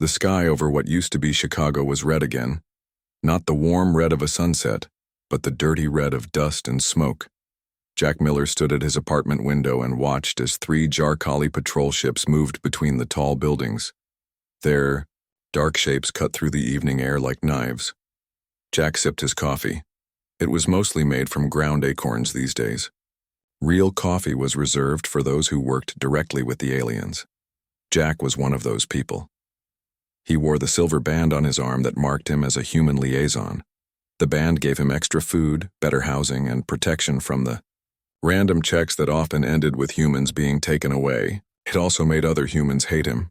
The sky over what used to be Chicago was red again. Not the warm red of a sunset, but the dirty red of dust and smoke. Jack Miller stood at his apartment window and watched as 3 Jar-Kali patrol ships moved between the tall buildings. Their dark shapes cut through the evening air like knives. Jack sipped his coffee. It was mostly made from ground acorns these days. Real coffee was reserved for those who worked directly with the aliens. Jack was one of those people. He wore the silver band on his arm that marked him as a human liaison. The band gave him extra food, better housing, and protection from the random checks that often ended with humans being taken away. It also made other humans hate him.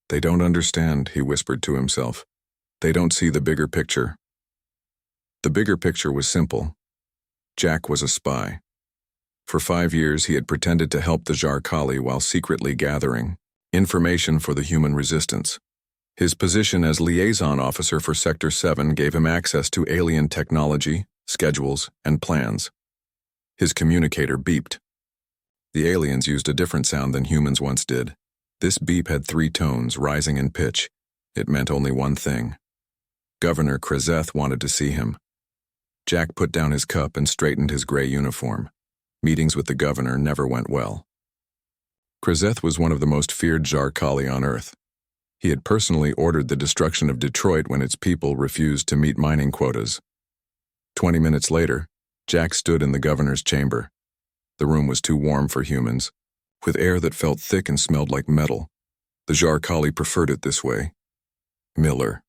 They don't understand, he whispered to himself. They don't see the bigger picture. The bigger picture was simple. Jack was a spy. For 5 years he had pretended to help the Jar-Kali while secretly gathering information for the human resistance. His position as liaison officer for Sector 7 gave him access to alien technology, schedules, and plans. His communicator beeped. The aliens used a different sound than humans once did. This beep had 3 tones, rising in pitch. It meant only one thing. Governor Krizeth wanted to see him. Jack put down his cup and straightened his gray uniform. Meetings with the governor never went well. Krizeth was one of the most feared Jar-Kali on Earth. He had personally ordered the destruction of Detroit when its people refused to meet mining quotas. 20 minutes later, Jack stood in the governor's chamber. The room was too warm for humans, with air that felt thick and smelled like metal. The Jar-Kali preferred it this way. Miller.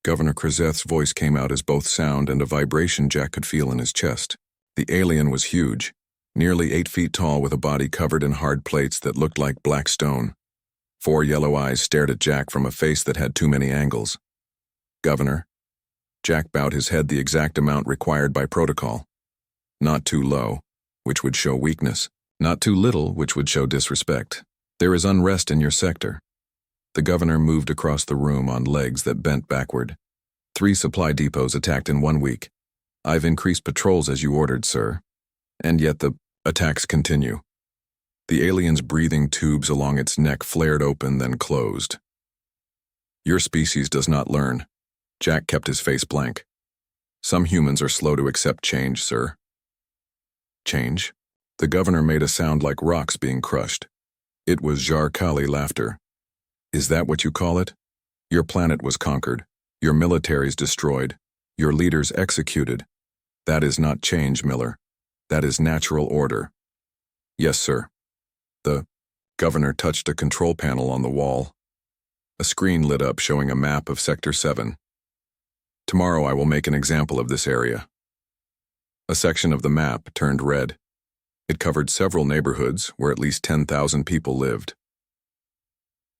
Governor Krizeth's voice came out as both sound and a vibration Jack could feel in his chest. The alien was huge, nearly 8 feet tall with a body covered in hard plates that looked like black stone. 4 yellow eyes stared at Jack from a face that had too many angles. Governor. Jack bowed his head the exact amount required by protocol. Not too low, which would show weakness. Not too little, which would show disrespect. There is unrest in your sector. The governor moved across the room on legs that bent backward. 3 supply depots attacked in 1 week. I've increased patrols as you ordered, sir. And yet the attacks continue. The alien's breathing tubes along its neck flared open, then closed. Your species does not learn. Jack kept his face blank. Some humans are slow to accept change, sir. Change? The governor made a sound like rocks being crushed. It was Jar-Kali laughter. Is that what you call it? Your planet was conquered. Your militaries destroyed. Your leaders executed. That is not change, Miller. That is natural order. Yes, sir. The governor touched a control panel on the wall. A screen lit up showing a map of Sector 7. Tomorrow I will make an example of this area. A section of the map turned red. It covered several neighborhoods where at least 10,000 people lived.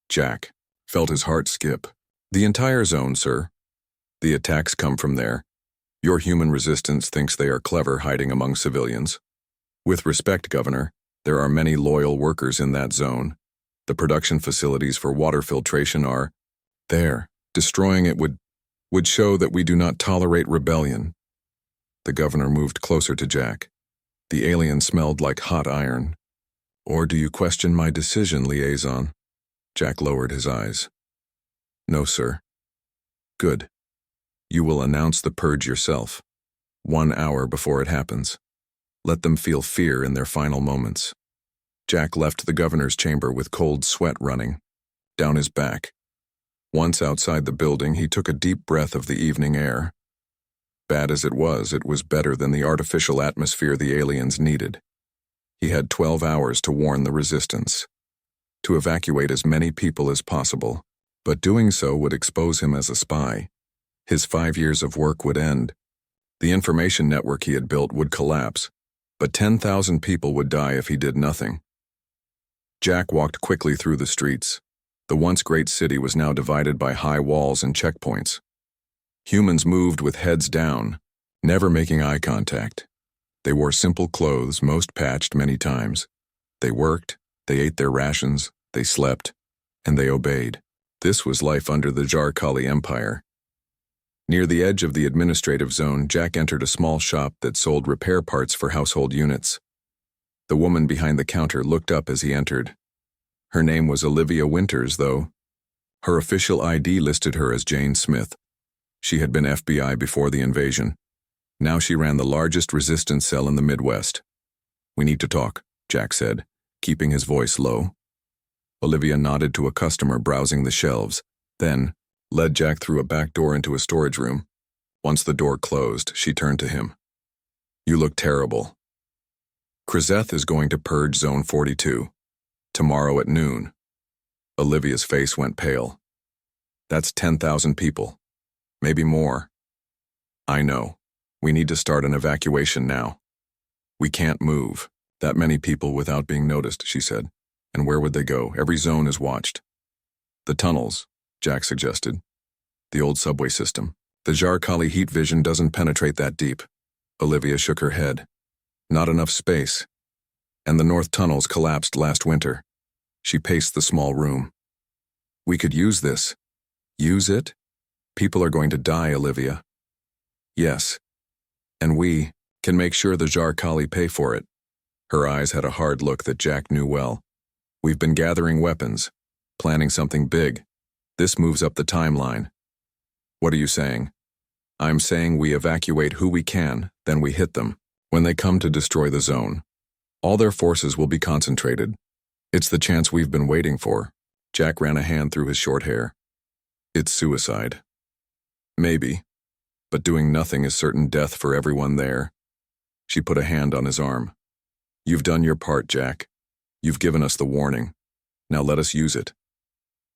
Jack felt his heart skip. The entire zone, sir. The attacks come from there. Your human resistance thinks they are clever hiding among civilians. With respect, Governor, there are many loyal workers in that zone. The production facilities for water filtration are there. Destroying it would show that we do not tolerate rebellion. The governor moved closer to Jack. The alien smelled like hot iron. Or do you question my decision, liaison? Jack lowered his eyes. No, sir. Good. You will announce the purge yourself, 1 hour before it happens. Let them feel fear in their final moments. Jack left the governor's chamber with cold sweat running down his back. Once outside the building, he took a deep breath of the evening air. Bad as it was better than the artificial atmosphere the aliens needed. He had 12 hours to warn the resistance, to evacuate as many people as possible, but doing so would expose him as a spy. His 5 years of work would end. The information network he had built would collapse, but 10,000 people would die if he did nothing. Jack walked quickly through the streets. The once great city was now divided by high walls and checkpoints. Humans moved with heads down, never making eye contact. They wore simple clothes, most patched many times. They worked, they ate their rations, they slept, and they obeyed. This was life under the Jar-Kali Empire. Near the edge of the administrative zone, Jack entered a small shop that sold repair parts for household units. The woman behind the counter looked up as he entered. Her name was Olivia Winters, though. Her official ID listed her as Jane Smith. She had been FBI before the invasion. Now she ran the largest resistance cell in the Midwest. "We need to talk," Jack said, keeping his voice low. Olivia nodded to a customer browsing the shelves, then led Jack through a back door into a storage room. Once the door closed, she turned to him. "You look terrible. Krizeth is going to purge Zone 42. Tomorrow at noon." Olivia's face went pale. "That's 10,000 people. Maybe more." "I know. We need to start an evacuation now." "We can't move that many people without being noticed," she said. "And where would they go? Every zone is watched." "The tunnels," Jack suggested. "The old subway system. The Jar-Kali heat vision doesn't penetrate that deep." Olivia shook her head. "Not enough space. And the north tunnels collapsed last winter." She paced the small room. "We could use this." "Use it? People are going to die, Olivia." "Yes. And we can make sure the Jar-Kali pay for it." Her eyes had a hard look that Jack knew well. "We've been gathering weapons, planning something big. This moves up the timeline." "What are you saying?" "I'm saying we evacuate who we can, then we hit them. When they come to destroy the zone, all their forces will be concentrated. It's the chance we've been waiting for." Jack ran a hand through his short hair. "It's suicide." "Maybe. But doing nothing is certain death for everyone there." She put a hand on his arm. "You've done your part, Jack. You've given us the warning. Now let us use it."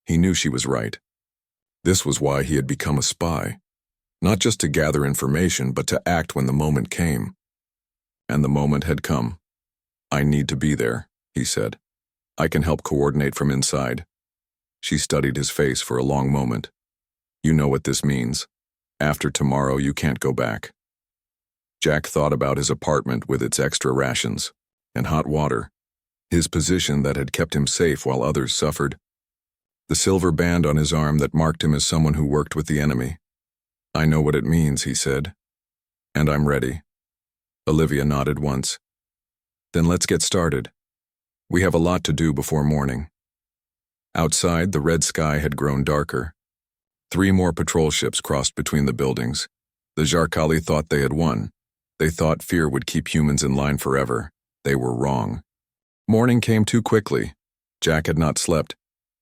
He knew she was right. This was why he had become a spy. Not just to gather information, but to act when the moment came. And the moment had come. "I need to be there," he said. "I can help coordinate from inside." She studied his face for a long moment. "You know what this means. After tomorrow, you can't go back." Jack thought about his apartment with its extra rations and hot water, his position that had kept him safe while others suffered, the silver band on his arm that marked him as someone who worked with the enemy. "I know what it means," he said. "And I'm ready." Olivia nodded once. "Then let's get started. We have a lot to do before morning." Outside, the red sky had grown darker. 3 more patrol ships crossed between the buildings. The Jar-Kali thought they had won. They thought fear would keep humans in line forever. They were wrong. Morning came too quickly. Jack had not slept.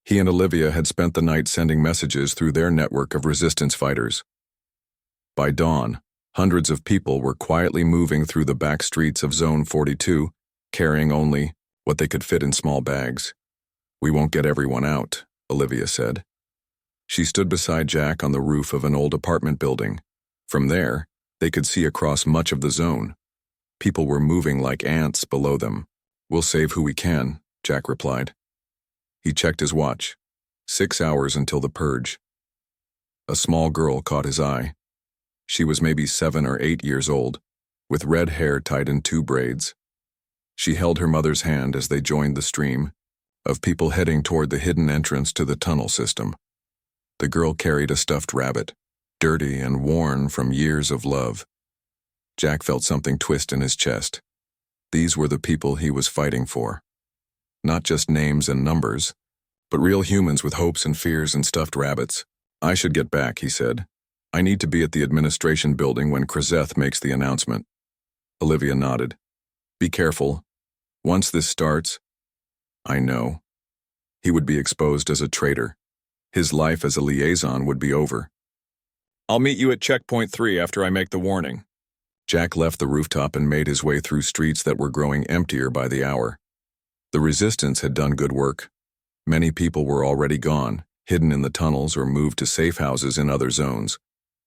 He and Olivia had spent the night sending messages through their network of resistance fighters. By dawn, hundreds of people were quietly moving through the back streets of Zone 42, carrying only what they could fit in small bags. "We won't get everyone out," Olivia said. She stood beside Jack on the roof of an old apartment building. From there, they could see across much of the zone. People were moving like ants below them. "We'll save who we can," Jack replied. He checked his watch. 6 hours until the purge. A small girl caught his eye. She was maybe 7 or 8 years old, with red hair tied in 2 braids. She held her mother's hand as they joined the stream of people heading toward the hidden entrance to the tunnel system. The girl carried a stuffed rabbit, dirty and worn from years of love. Jack felt something twist in his chest. These were the people he was fighting for. Not just names and numbers, but real humans with hopes and fears and stuffed rabbits. "I should get back," he said. "I need to be at the administration building when Krizeth makes the announcement." Olivia nodded. "Be careful. Once this starts..." "I know." He would be exposed as a traitor. His life as a liaison would be over. "I'll meet you at checkpoint 3 after I make the warning." Jack left the rooftop and made his way through streets that were growing emptier by the hour. The resistance had done good work. Many people were already gone, hidden in the tunnels or moved to safe houses in other zones.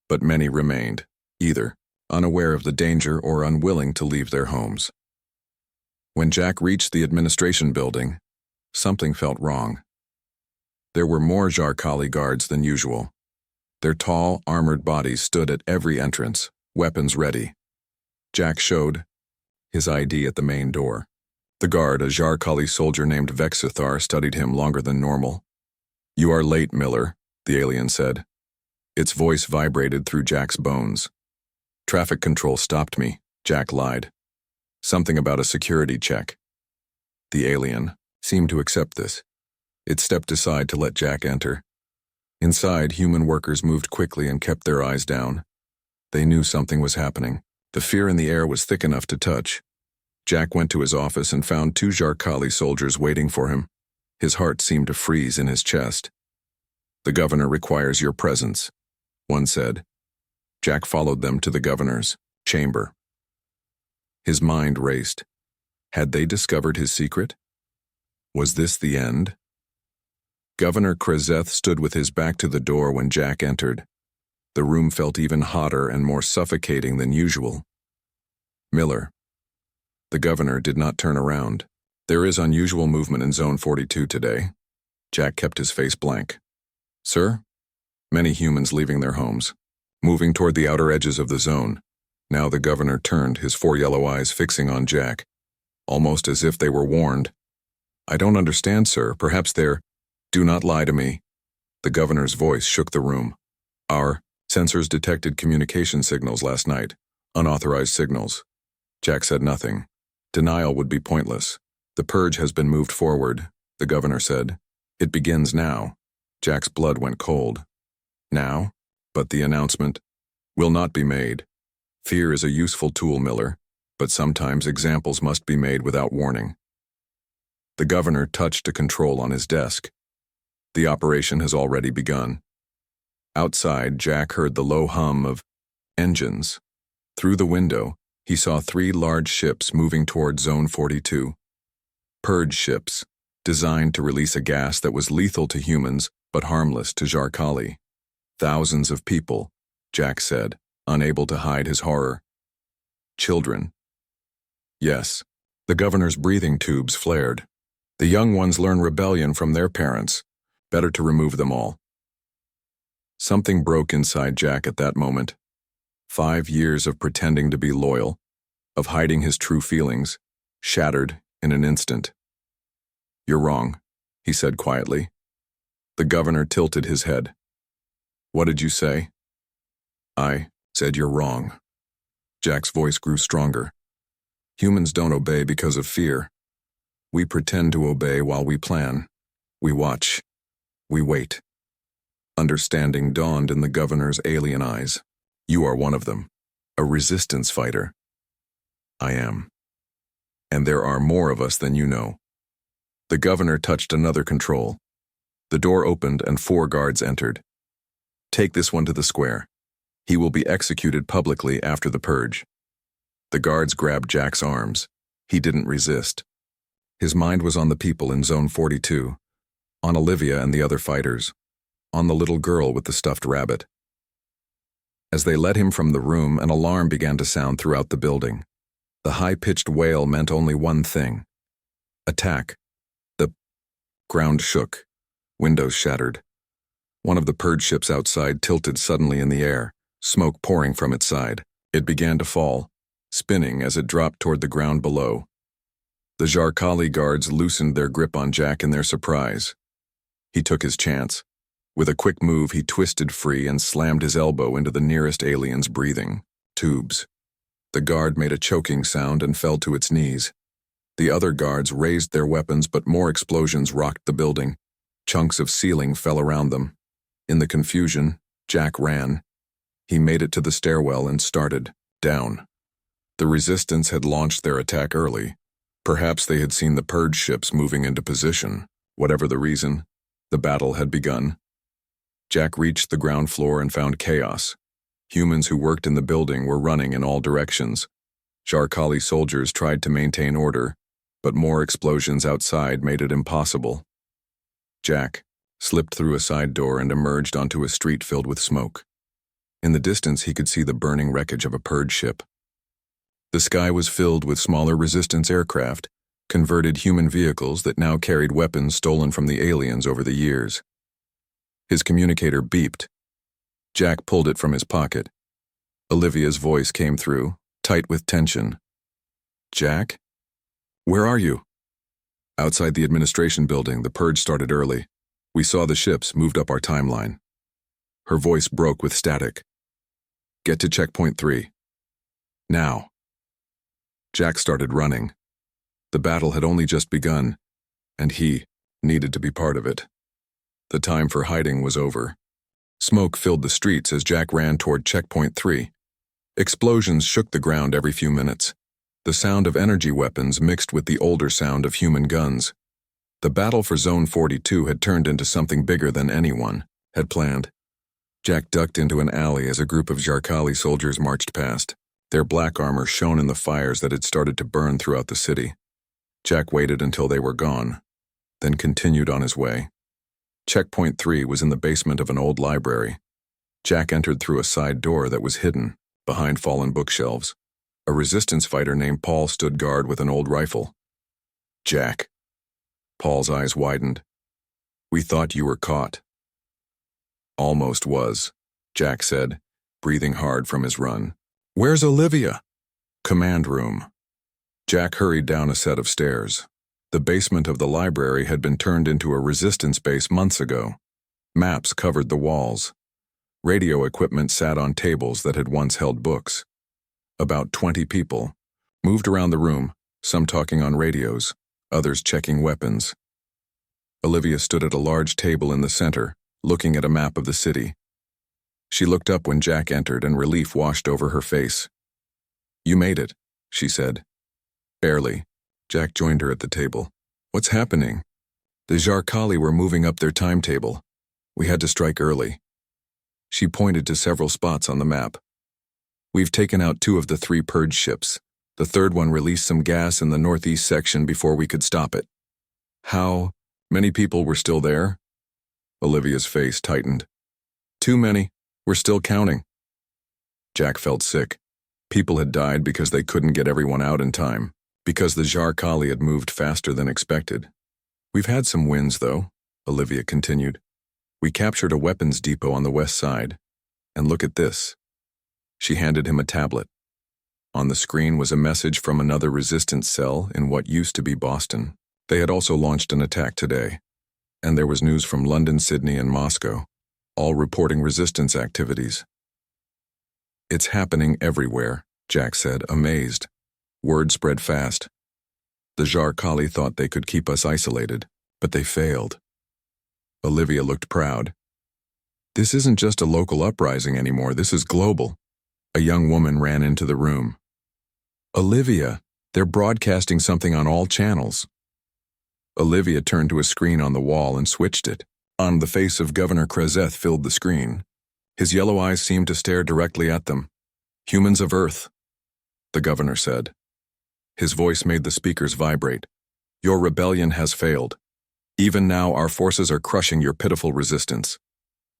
But many remained, either unaware of the danger or unwilling to leave their homes. When Jack reached the administration building, something felt wrong. There were more Jar-Kali guards than usual. Their tall, armored bodies stood at every entrance, weapons ready. Jack showed his ID at the main door. The guard, a Jar-Kali soldier named Vexithar, studied him longer than normal. "You are late, Miller," the alien said. Its voice vibrated through Jack's bones. "Traffic control stopped me," Jack lied. "Something about a security check." The alien seemed to accept this. It stepped aside to let Jack enter. Inside, human workers moved quickly and kept their eyes down. They knew something was happening. The fear in the air was thick enough to touch. Jack went to his office and found 2 Zarkali soldiers waiting for him. His heart seemed to freeze in his chest. "The governor requires your presence," one said. Jack followed them to the governor's chamber. His mind raced. Had they discovered his secret? Was this the end? Governor Krezeth stood with his back to the door when Jack entered. The room felt even hotter and more suffocating than usual. "Miller." The governor did not turn around. "There is unusual movement in Zone 42 today." Jack kept his face blank. "Sir?" "Many humans leaving their homes, moving toward the outer edges of the zone." Now the governor turned, his 4 yellow eyes fixing on Jack, almost as if they were warned. "I don't understand, sir. Perhaps they're—" "Do not lie to me." The governor's voice shook the room. "Our sensors detected communication signals last night, unauthorized signals." Jack said nothing. Denial would be pointless. "The purge has been moved forward," the governor said. "It begins now." Jack's blood went cold. "Now?" But the announcement will not be made. Fear is a useful tool, Miller, but sometimes examples must be made without warning. The governor touched a control on his desk. The operation has already begun. Outside, Jack heard the low hum of engines. Through the window, he saw 3 large ships moving toward Zone 42. Purge ships, designed to release a gas that was lethal to humans but harmless to Zarkali. "Thousands of people," Jack said, unable to hide his horror. "Children." "Yes." The governor's breathing tubes flared. "The young ones learn rebellion from their parents. Better to remove them all." Something broke inside Jack at that moment. 5 years of pretending to be loyal, of hiding his true feelings, shattered in an instant. "You're wrong," he said quietly. The governor tilted his head. "What did you say?" "I said you're wrong." Jack's voice grew stronger. "Humans don't obey because of fear. We pretend to obey while we plan. We watch. We wait." Understanding dawned in the governor's alien eyes. "You are one of them. A resistance fighter." "I am. And there are more of us than you know." The governor touched another control. The door opened and 4 guards entered. "Take this one to the square. He will be executed publicly after the purge." The guards grabbed Jack's arms. He didn't resist. His mind was on the people in Zone 42, on Olivia and the other fighters, on the little girl with the stuffed rabbit. As they led him from the room, an alarm began to sound throughout the building. The high-pitched wail meant only one thing: attack. The ground shook. Windows shattered. One of the purge ships outside tilted suddenly in the air, smoke pouring from its side. It began to fall, spinning as it dropped toward the ground below. The Zarkali guards loosened their grip on Jack in their surprise. He took his chance. With a quick move, he twisted free and slammed his elbow into the nearest alien's breathing tubes. The guard made a choking sound and fell to its knees. The other guards raised their weapons, but more explosions rocked the building. Chunks of ceiling fell around them. In the confusion, Jack ran. He made it to the stairwell and started down. The resistance had launched their attack early. Perhaps they had seen the purge ships moving into position. Whatever the reason, the battle had begun. Jack reached the ground floor and found chaos. Humans who worked in the building were running in all directions. Zarkali soldiers tried to maintain order, but more explosions outside made it impossible. Jack slipped through a side door and emerged onto a street filled with smoke. In the distance, he could see the burning wreckage of a purge ship. The sky was filled with smaller resistance aircraft, converted human vehicles that now carried weapons stolen from the aliens over the years. His communicator beeped. Jack pulled it from his pocket. Olivia's voice came through, tight with tension. "Jack? Where are you?" "Outside the administration building. The purge started early. We saw the ships, moved up our timeline." Her voice broke with static. "Get to checkpoint 3. Now." Jack started running. The battle had only just begun, and he needed to be part of it. The time for hiding was over. Smoke filled the streets as Jack ran toward Checkpoint 3. Explosions shook the ground every few minutes. The sound of energy weapons mixed with the older sound of human guns. The battle for Zone 42 had turned into something bigger than anyone had planned. Jack ducked into an alley as a group of Zarkali soldiers marched past. Their black armor shone in the fires that had started to burn throughout the city. Jack waited until they were gone, then continued on his way. Checkpoint 3 was in the basement of an old library. Jack entered through a side door that was hidden behind fallen bookshelves. A resistance fighter named Paul stood guard with an old rifle. "Jack." Paul's eyes widened. "We thought you were caught." "Almost was," Jack said, breathing hard from his run. "Where's Olivia?" "Command room." Jack hurried down a set of stairs. The basement of the library had been turned into a resistance base months ago. Maps covered the walls. Radio equipment sat on tables that had once held books. About 20 people moved around the room, some talking on radios, others checking weapons. Olivia stood at a large table in the center, looking at a map of the city. She looked up when Jack entered and relief washed over her face. "You made it," she said. "Barely." Jack joined her at the table. "What's happening?" "The Zarkali were moving up their timetable. We had to strike early." She pointed to several spots on the map. "We've taken out 2 of the 3 purge ships. The third one released some gas in the northeast section before we could stop it." "How many people were still there?" Olivia's face tightened. "Too many. We're still counting." Jack felt sick. People had died because they couldn't get everyone out in time, because the Zarkali had moved faster than expected. "We've had some wins, though," Olivia continued. "We captured a weapons depot on the west side. And look at this." She handed him a tablet. On the screen was a message from another resistance cell in what used to be Boston. They had also launched an attack today. And there was news from London, Sydney, and Moscow, all reporting resistance activities. "It's happening everywhere," Jack said, amazed. Word spread fast. The Zarkali thought they could keep us isolated, but they failed. Olivia looked proud. "This isn't just a local uprising anymore, this is global." A young woman ran into the room. "Olivia, they're broadcasting something on all channels." Olivia turned to a screen on the wall and switched it. On the face of Governor Krezeth filled the screen. His yellow eyes seemed to stare directly at them. "Humans of Earth," the governor said. His voice made the speakers vibrate. "Your rebellion has failed. Even now our forces are crushing your pitiful resistance.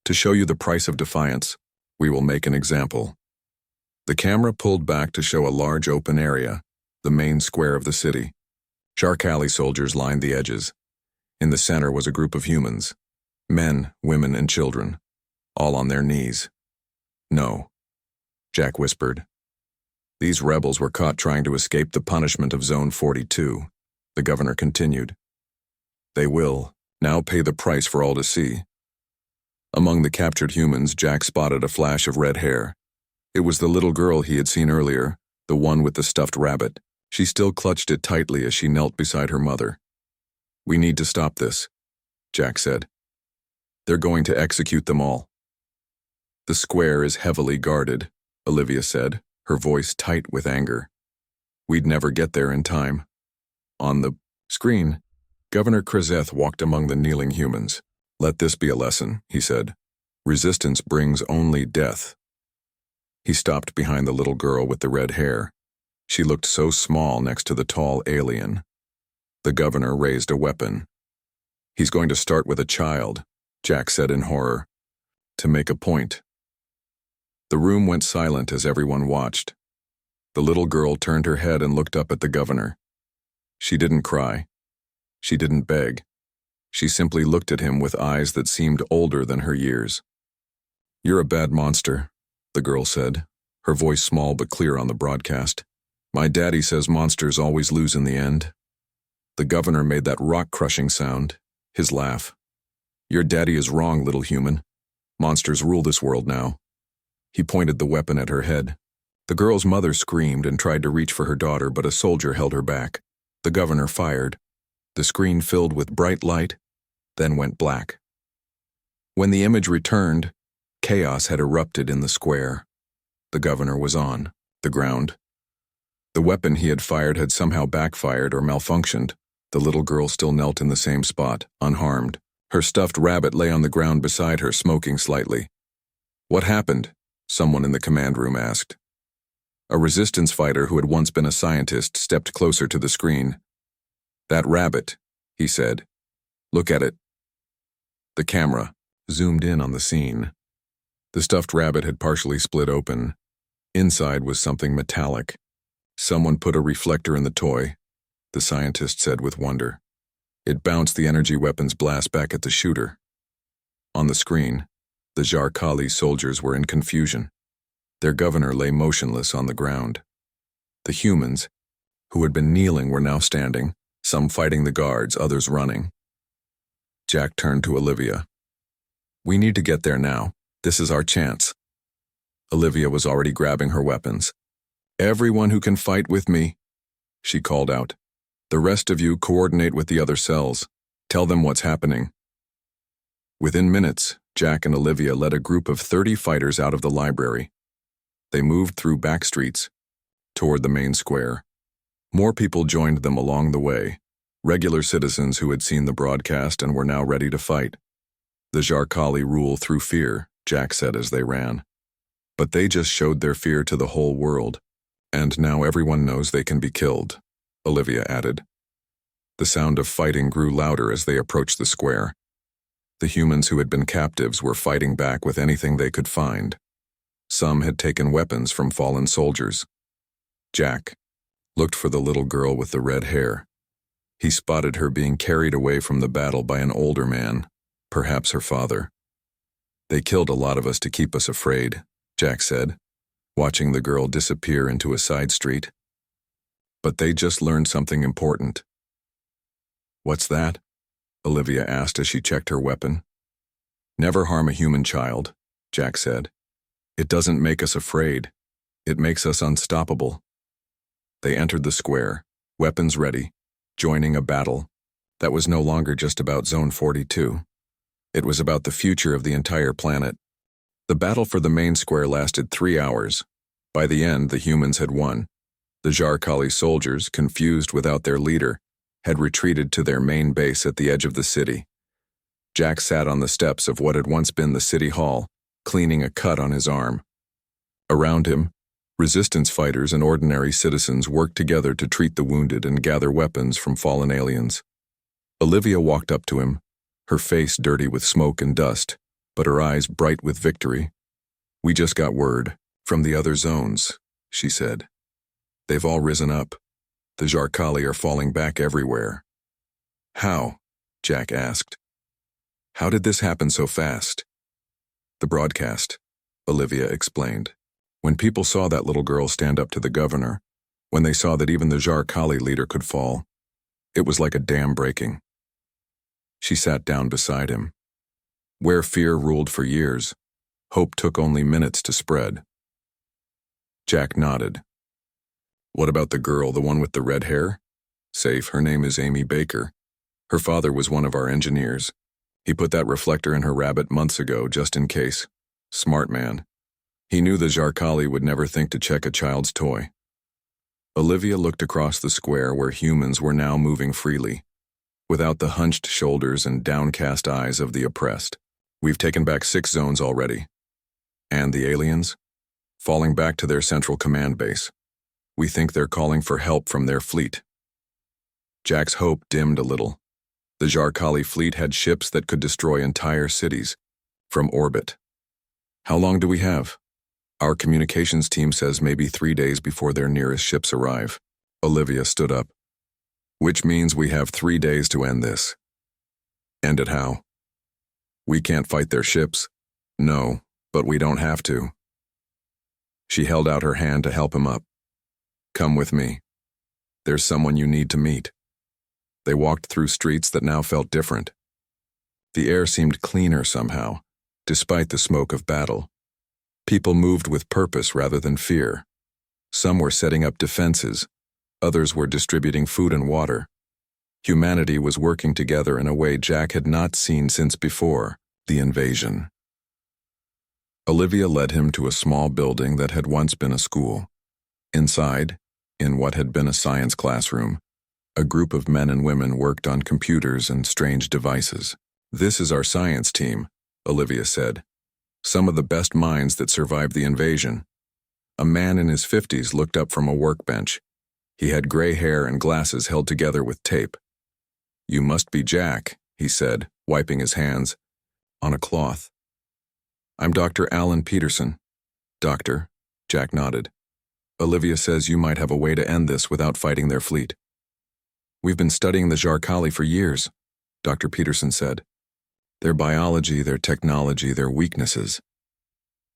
To show you the price of defiance, we will make an example." The camera pulled back to show a large open area, the main square of the city. Zarkali soldiers lined the edges. In the center was a group of humans, men, women, and children, all on their knees. "No," Jack whispered. "These rebels were caught trying to escape the punishment of Zone 42, the governor continued. They will now pay the price for all to see." Among the captured humans, Jack spotted a flash of red hair. It was the little girl he had seen earlier, the one with the stuffed rabbit. She still clutched it tightly as she knelt beside her mother. "We need to stop this," Jack said. "They're going to execute them all." "The square is heavily guarded," Olivia said, her voice tight with anger. "We'd never get there in time." On the screen, Governor Krezeth walked among the kneeling humans. "Let this be a lesson," he said. "Resistance brings only death." He stopped behind the little girl with the red hair. She looked so small next to the tall alien. The governor raised a weapon. "He's going to start with a child," Jack said in horror. "To make a point." The room went silent as everyone watched. The little girl turned her head and looked up at the governor. She didn't cry. She didn't beg. She simply looked at him with eyes that seemed older than her years. "You're a bad monster," the girl said, her voice small but clear on the broadcast. "My daddy says monsters always lose in the end." The governor made that rock-crushing sound, his laugh. "Your daddy is wrong, little human. Monsters rule this world now." He pointed the weapon at her head. The girl's mother screamed and tried to reach for her daughter, but a soldier held her back. The governor fired. The screen filled with bright light, then went black. When the image returned, Chaos had erupted in the square. The governor was on the ground. The weapon he had fired had somehow backfired or malfunctioned. The little girl still knelt in the same spot, unharmed. Her stuffed rabbit lay on the ground beside her, smoking slightly. "What happened?" someone in the command room asked. A resistance fighter who had once been a scientist stepped closer to the screen. "That rabbit," he said. "Look at it." The camera zoomed in on the scene. The stuffed rabbit had partially split open. Inside was something metallic. "Someone put a reflector in the toy," the scientist said with wonder. It bounced the energy weapon's blast back at the shooter. On the screen, the Jar-Kali soldiers were in confusion. Their governor lay motionless on the ground. The humans, who had been kneeling, were now standing, some fighting the guards, others running. Jack turned to Olivia. "We need to get there now. This is our chance." Olivia was already grabbing her weapons. "Everyone who can fight with me," she called out. "The rest of you coordinate with the other cells. Tell them what's happening." Within minutes, Jack and Olivia led a group of 30 fighters out of the library. They moved through back streets, toward the main square. More people joined them along the way, regular citizens who had seen the broadcast and were now ready to fight. "The Jar-Kali rule through fear," Jack said as they ran. "But they just showed their fear to the whole world, and now everyone knows they can be killed," Olivia added. The sound of fighting grew louder as they approached the square. The humans who had been captives were fighting back with anything they could find. Some had taken weapons from fallen soldiers. Jack looked for the little girl with the red hair. He spotted her being carried away from the battle by an older man, perhaps her father. "They killed a lot of us to keep us afraid," Jack said, watching the girl disappear into a side street. "But they just learned something important." "What's that?" Olivia asked as she checked her weapon. "Never harm a human child," Jack said. "It doesn't make us afraid. It makes us unstoppable." They entered the square, weapons ready, joining a battle that was no longer just about Zone 42. It was about the future of the entire planet. The battle for the main square lasted 3 hours. By the end, the humans had won. The Jar-Kali soldiers, confused without their leader, had retreated to their main base at the edge of the city. Jack sat on the steps of what had once been the city hall, cleaning a cut on his arm. Around him, resistance fighters and ordinary citizens worked together to treat the wounded and gather weapons from fallen aliens. Olivia walked up to him, her face dirty with smoke and dust, but her eyes bright with victory. "We just got word from the other zones," she said. "They've all risen up. The Jar-Kali are falling back everywhere." "How?" Jack asked. "How did this happen so fast?" "The broadcast," Olivia explained. "When people saw that little girl stand up to the governor, when they saw that even the Jar-Kali leader could fall, it was like a dam breaking." She sat down beside him. Where fear ruled for years, hope took only minutes to spread. Jack nodded. "What about the girl, the one with the red hair?" "Safe, her name is Amy Baker. Her father was one of our engineers. He put that reflector in her rabbit months ago, just in case. Smart man. He knew the Jar-Kali would never think to check a child's toy." Olivia looked across the square where humans were now moving freely, without the hunched shoulders and downcast eyes of the oppressed. "We've taken back 6 zones already. And the aliens? Falling back to their central command base. We think they're calling for help from their fleet." Jack's hope dimmed a little. The Jar-Kali fleet had ships that could destroy entire cities, from orbit. "How long do we have?" "Our communications team says maybe 3 days before their nearest ships arrive." Olivia stood up. "Which means we have 3 days to end this." "End it how?" "We can't fight their ships." "No, but we don't have to." She held out her hand to help him up. "Come with me. There's someone you need to meet." They walked through streets that now felt different. The air seemed cleaner somehow, despite the smoke of battle. People moved with purpose rather than fear. Some were setting up defenses, others were distributing food and water. Humanity was working together in a way Jack had not seen since before the invasion. Olivia led him to a small building that had once been a school. Inside, in what had been a science classroom, a group of men and women worked on computers and strange devices. "This is our science team," Olivia said. "Some of the best minds that survived the invasion." A man in his 50s looked up from a workbench. He had gray hair and glasses held together with tape. "You must be Jack," he said, wiping his hands on a cloth. "I'm Dr. Alan Peterson." "Doctor," Jack nodded. "Olivia says you might have a way to end this without fighting their fleet." "We've been studying the Jarkali for years," Dr. Peterson said. "Their biology, their technology, their weaknesses."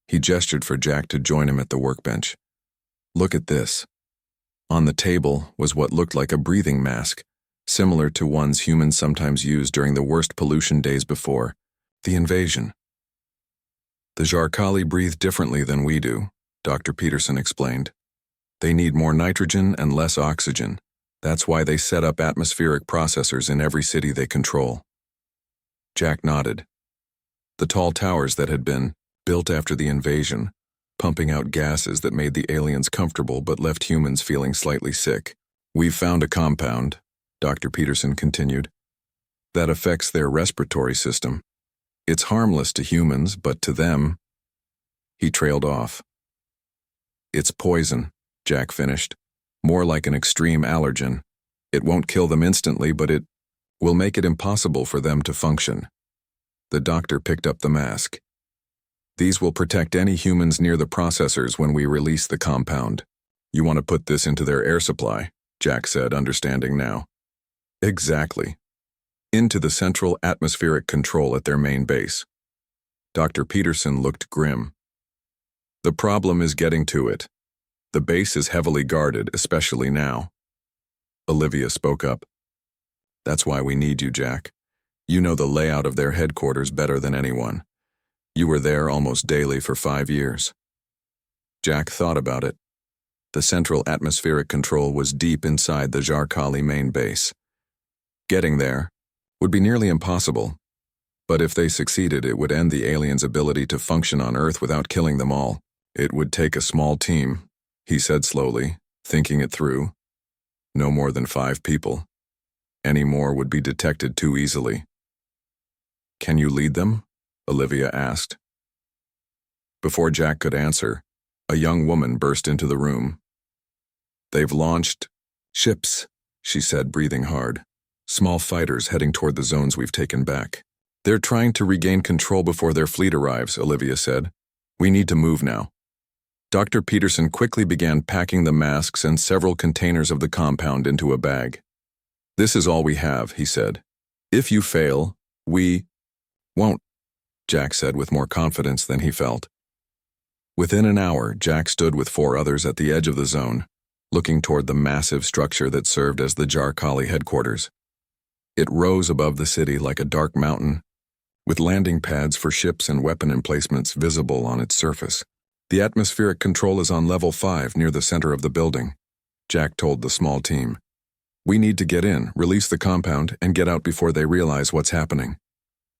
He gestured for Jack to join him at the workbench. "Look at this." On the table was what looked like a breathing mask, similar to ones humans sometimes used during the worst pollution days before the invasion. "The Jarkali breathe differently than we do," Dr. Peterson explained. "They need more nitrogen and less oxygen. That's why they set up atmospheric processors in every city they control." Jack nodded. The tall towers that had been built after the invasion, pumping out gases that made the aliens comfortable but left humans feeling slightly sick. "We've found a compound," Dr. Peterson continued, "that affects their respiratory system. It's harmless to humans, but to them—" He trailed off. "It's poison," Jack finished. "More like an extreme allergen. It won't kill them instantly, but it will make it impossible for them to function." The doctor picked up the mask. "These will protect any humans near the processors when we release the compound. You want to put this into their air supply," Jack said, understanding now. "Exactly. Into the central atmospheric control at their main base." Dr. Peterson looked grim. "The problem is getting to it. The base is heavily guarded, especially now." Olivia spoke up. "That's why we need you, Jack. You know the layout of their headquarters better than anyone. You were there almost daily for 5 years." Jack thought about it. The central atmospheric control was deep inside the Jarkali main base. Getting there would be nearly impossible, but if they succeeded, it would end the aliens' ability to function on Earth without killing them all. "It would take a small team," he said slowly, thinking it through. "No more than 5 people. Any more would be detected too easily." "Can you lead them?" Olivia asked. Before Jack could answer, a young woman burst into the room. "They've launched ships," she said, breathing hard. "Small fighters heading toward the zones we've taken back. They're trying to regain control before their fleet arrives," Olivia said. "We need to move now." Dr. Peterson quickly began packing the masks and several containers of the compound into a bag. "This is all we have," he said. "If you fail, we won't," Jack said with more confidence than he felt. Within an hour, Jack stood with 4 others at the edge of the zone, looking toward the massive structure that served as the Jarkali headquarters. It rose above the city like a dark mountain, with landing pads for ships and weapon emplacements visible on its surface. "The atmospheric control is on level 5 near the center of the building," Jack told the small team. "We need to get in, release the compound, and get out before they realize what's happening."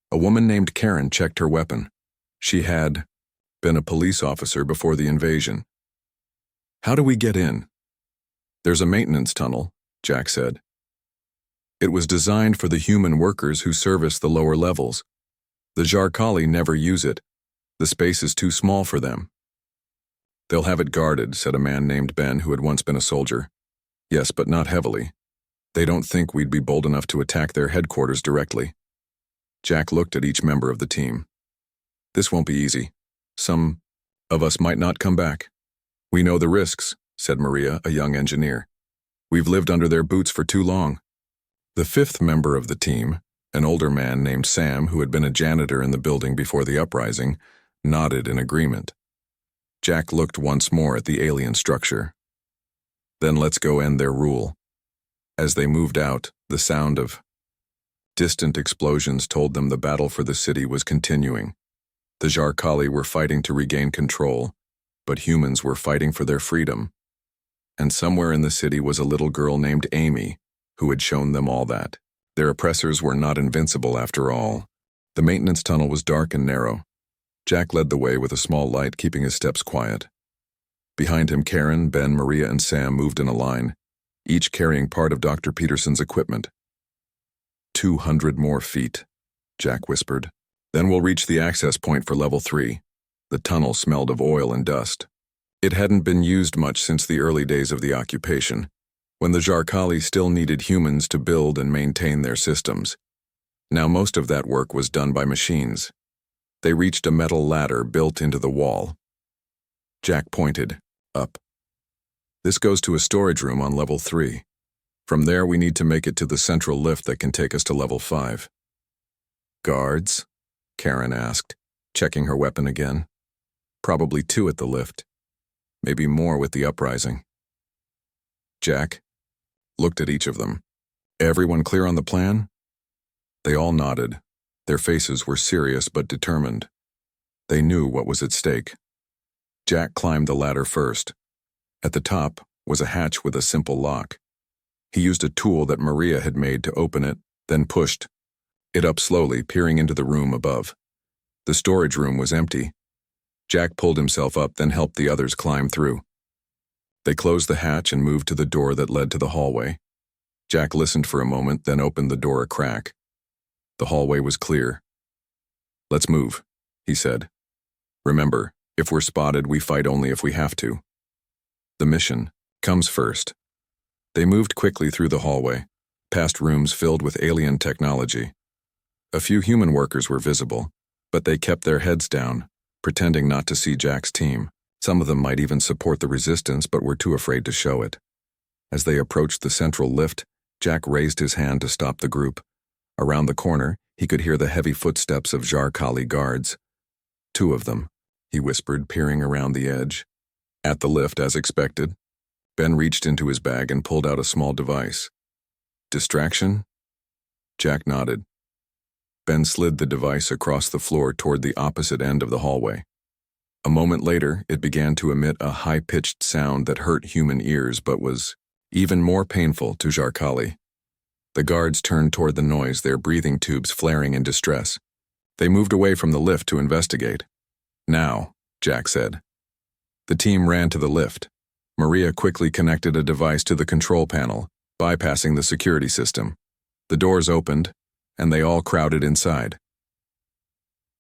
A woman named Karen checked her weapon. She had been a police officer before the invasion. "How do we get in?" "There's a maintenance tunnel," Jack said. "It was designed for the human workers who service the lower levels. The Jarkali never use it. The space is too small for them." "They'll have it guarded," said a man named Ben who had once been a soldier. "Yes, but not heavily. They don't think we'd be bold enough to attack their headquarters directly." Jack looked at each member of the team. "This won't be easy. Some of us might not come back." "We know the risks," said Maria, a young engineer. "We've lived under their boots for too long." The 5th member of the team, an older man named Sam who had been a janitor in the building before the uprising, nodded in agreement. Jack looked once more at the alien structure. "Then let's go end their rule." As they moved out, the sound of distant explosions told them the battle for the city was continuing. The Jarkali were fighting to regain control, but humans were fighting for their freedom. And somewhere in the city was a little girl named Amy, who had shown them all that. Their oppressors were not invincible after all. The maintenance tunnel was dark and narrow. Jack led the way with a small light, keeping his steps quiet. Behind him, Karen, Ben, Maria, and Sam moved in a line, each carrying part of Dr. Peterson's equipment. 200 more feet, Jack whispered. Then we'll reach the access point for level 3. The tunnel smelled of oil and dust. It hadn't been used much since the early days of the occupation, when the Jarkali still needed humans to build and maintain their systems. Now most of that work was done by machines. They reached a metal ladder built into the wall. Jack pointed, up. This goes to a storage room on level 3. From there we need to make it to the central lift that can take us to level 5. Guards? Karen asked, checking her weapon again. Probably 2 at the lift. Maybe more with the uprising. Jack looked at each of them. Everyone clear on the plan? They all nodded. Their faces were serious but determined. They knew what was at stake. Jack climbed the ladder first. At the top was a hatch with a simple lock. He used a tool that Maria had made to open it, then pushed it up slowly, peering into the room above. The storage room was empty. Jack pulled himself up, then helped the others climb through. They closed the hatch and moved to the door that led to the hallway. Jack listened for a moment, then opened the door a crack. The hallway was clear. Let's move, he said. Remember, if we're spotted, we fight only if we have to. The mission comes first. They moved quickly through the hallway, past rooms filled with alien technology. A few human workers were visible, but they kept their heads down, pretending not to see Jack's team. Some of them might even support the resistance but were too afraid to show it. As they approached the central lift, Jack raised his hand to stop the group. Around the corner, he could hear the heavy footsteps of Jarkali guards. 2 of them, he whispered, peering around the edge. At the lift, as expected, Ben reached into his bag and pulled out a small device. Distraction? Jack nodded. Ben slid the device across the floor toward the opposite end of the hallway. A moment later, it began to emit a high-pitched sound that hurt human ears but was even more painful to Jarkali. The guards turned toward the noise, their breathing tubes flaring in distress. They moved away from the lift to investigate. Now, Jack said. The team ran to the lift. Maria quickly connected a device to the control panel, bypassing the security system. The doors opened, and they all crowded inside.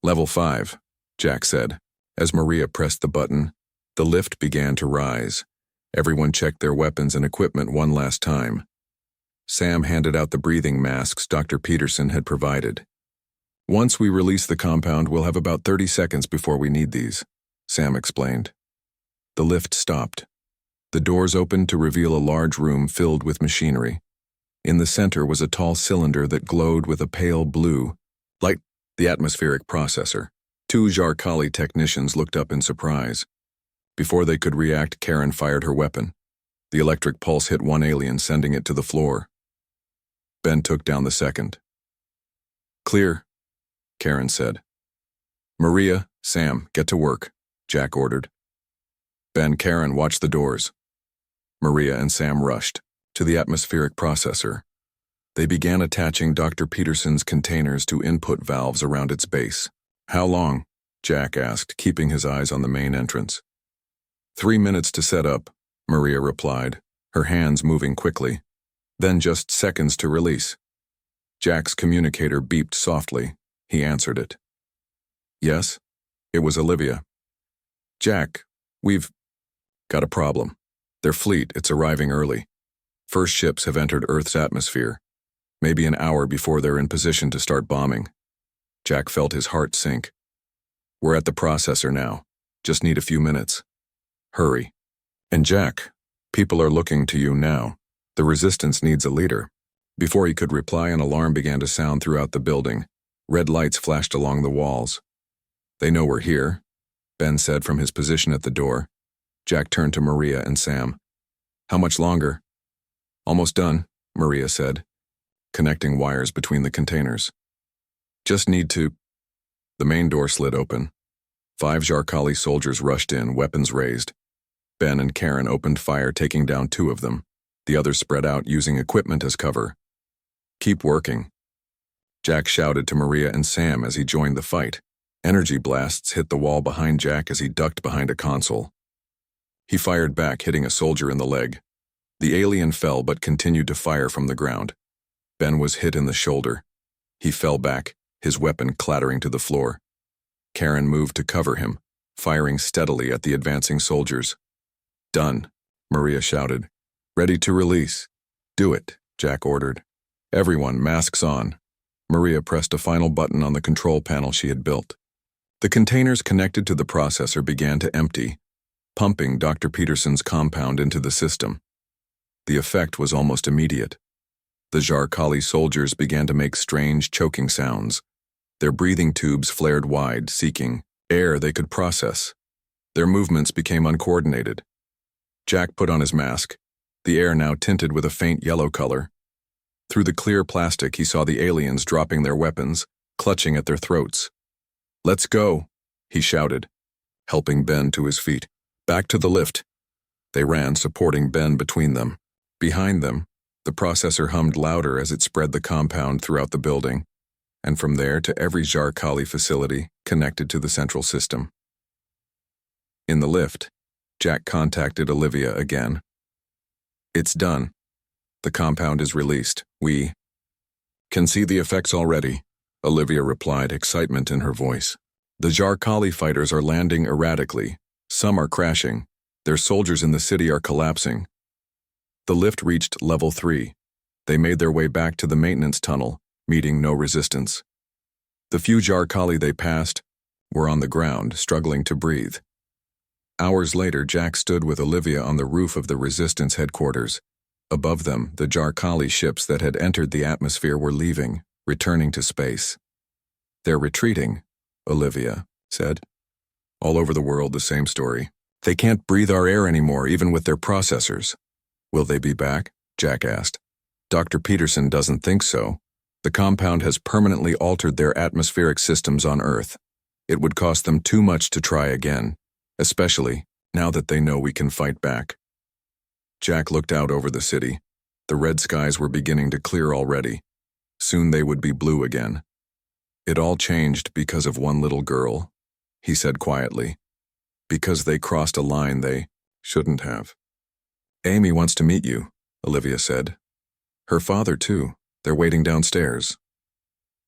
Level 5, Jack said. As Maria pressed the button, the lift began to rise. Everyone checked their weapons and equipment one last time. Sam handed out the breathing masks Dr. Peterson had provided. Once we release the compound, we'll have about 30 seconds before we need these, Sam explained. The lift stopped. The doors opened to reveal a large room filled with machinery. In the center was a tall cylinder that glowed with a pale blue, like the atmospheric processor. 2 Jarkali technicians looked up in surprise. Before they could react, Karen fired her weapon. The electric pulse hit one alien, sending it to the floor. Ben took down the second. Clear, Karen said. Maria, Sam, get to work, Jack ordered. Ben, Karen, watch the doors. Maria and Sam rushed to the atmospheric processor. They began attaching Dr. Peterson's containers to input valves around its base. How long? Jack asked, keeping his eyes on the main entrance. 3 minutes to set up, Maria replied, her hands moving quickly. Then just seconds to release. Jack's communicator beeped softly. He answered it. Yes? It was Olivia. Jack, we've got a problem. Their fleet, it's arriving early. First ships have entered Earth's atmosphere. Maybe an hour before they're in position to start bombing. Jack felt his heart sink. We're at the processor now. Just need a few minutes. Hurry. And Jack, people are looking to you now. The resistance needs a leader. Before he could reply, an alarm began to sound throughout the building. Red lights flashed along the walls. They know we're here, Ben said from his position at the door. Jack turned to Maria and Sam. How much longer? Almost done, Maria said, connecting wires between the containers. Just need to... The main door slid open. 5 Jarkali soldiers rushed in, weapons raised. Ben and Karen opened fire, taking down 2 of them. The others spread out, using equipment as cover. Keep working, Jack shouted to Maria and Sam as he joined the fight. Energy blasts hit the wall behind Jack as he ducked behind a console. He fired back, hitting a soldier in the leg. The alien fell but continued to fire from the ground. Ben was hit in the shoulder. He fell back, his weapon clattering to the floor. Karen moved to cover him, firing steadily at the advancing soldiers. "Done," Maria shouted. "Ready to release." "Do it," Jack ordered. "Everyone, masks on." Maria pressed a final button on the control panel she had built. The containers connected to the processor began to empty, pumping Dr. Peterson's compound into the system. The effect was almost immediate. The Jar-Kali soldiers began to make strange, choking sounds. Their breathing tubes flared wide, seeking air they could process. Their movements became uncoordinated. Jack put on his mask, the air now tinted with a faint yellow color. Through the clear plastic, he saw the aliens dropping their weapons, clutching at their throats. "Let's go," he shouted, helping Ben to his feet. "Back to the lift." They ran, supporting Ben between them. Behind them, the processor hummed louder as it spread the compound throughout the building, and from there to every Jar-Kali facility connected to the central system. In the lift, Jack contacted Olivia again. "It's done. The compound is released. We can see the effects already," Olivia replied, excitement in her voice. "The Jar-Kali fighters are landing erratically. Some are crashing. Their soldiers in the city are collapsing." The lift reached level 3. They made their way back to the maintenance tunnel, meeting no resistance. The few Jar-Kali they passed were on the ground, struggling to breathe. Hours later, Jack stood with Olivia on the roof of the Resistance headquarters. Above them, the Jar-Kali ships that had entered the atmosphere were leaving, returning to space. "They're retreating," Olivia said. "All over the world, the same story. They can't breathe our air anymore, even with their processors." "Will they be back?" Jack asked. "Dr. Peterson doesn't think so. The compound has permanently altered their atmospheric systems on Earth. It would cost them too much to try again, especially now that they know we can fight back." Jack looked out over the city. The red skies were beginning to clear already. Soon they would be blue again. "It all changed because of one little girl," he said quietly. "Because they crossed a line they shouldn't have." "Amy wants to meet you," Olivia said. "Her father, too. They're waiting downstairs."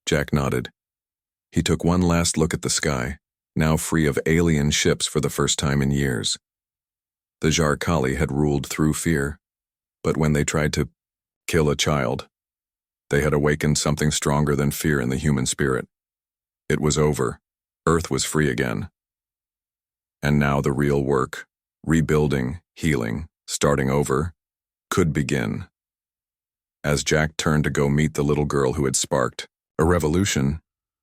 Jack nodded. He took one last look at the sky, now free of alien ships for the first time in years. The Jar-Kali had ruled through fear, but when they tried to kill a child, they had awakened something stronger than fear in the human spirit. It was over. Earth was free again. And now the real work, rebuilding, healing, starting over, could begin. As Jack turned to go meet the little girl who had sparked a revolution,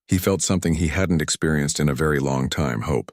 he felt something he hadn't experienced in a very long time: hope.